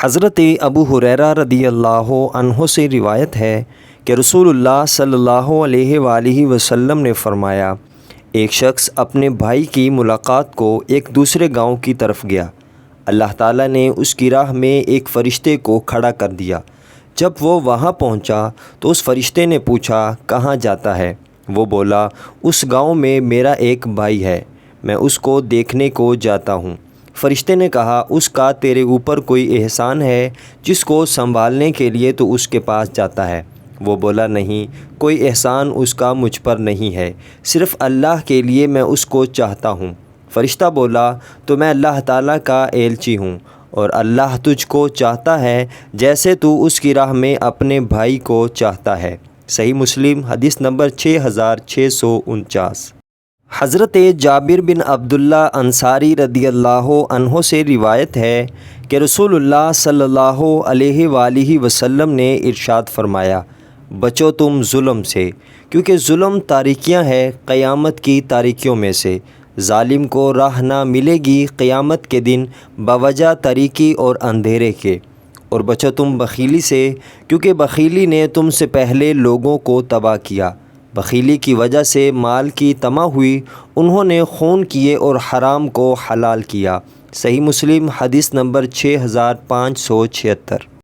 حضرت ابو ہریرہ رضی اللہ عنہ سے روایت ہے کہ رسول اللہ صلی اللہ علیہ وآلہ وسلم نے فرمایا، ایک شخص اپنے بھائی کی ملاقات کو ایک دوسرے گاؤں کی طرف گیا۔ اللہ تعالیٰ نے اس کی راہ میں ایک فرشتے کو کھڑا کر دیا۔ جب وہ وہاں پہنچا تو اس فرشتے نے پوچھا، کہاں جاتا ہے؟ وہ بولا، اس گاؤں میں میرا ایک بھائی ہے، میں اس کو دیکھنے کو جاتا ہوں۔ فرشتے نے کہا، اس کا تیرے اوپر کوئی احسان ہے جس کو سنبھالنے کے لیے تو اس کے پاس جاتا ہے؟ وہ بولا، نہیں، کوئی احسان اس کا مجھ پر نہیں ہے، صرف اللہ کے لیے میں اس کو چاہتا ہوں۔ فرشتہ بولا، تو میں اللہ تعالیٰ کا ایلچی ہوں، اور اللہ تجھ کو چاہتا ہے جیسے تو اس کی راہ میں اپنے بھائی کو چاہتا ہے۔ صحیح مسلم حدیث نمبر 6649۔ حضرت جابر بن عبداللہ انصاری رضی اللہ عنہ سے روایت ہے کہ رسول اللہ صلی اللہ علیہ وآلہ وسلم نے ارشاد فرمایا، بچو تم ظلم سے، کیونکہ ظلم تاریکیاں ہے قیامت کی تاریکیوں میں سے۔ ظالم کو راہ نہ ملے گی قیامت کے دن بوجہ تاریکی اور اندھیرے کے۔ اور بچو تم بخیلی سے، کیونکہ بخیلی نے تم سے پہلے لوگوں کو تباہ کیا۔ بخیلی کی وجہ سے مال کی طمع ہوئی، انہوں نے خون کیے اور حرام کو حلال کیا۔ صحیح مسلم حدیث نمبر 6576۔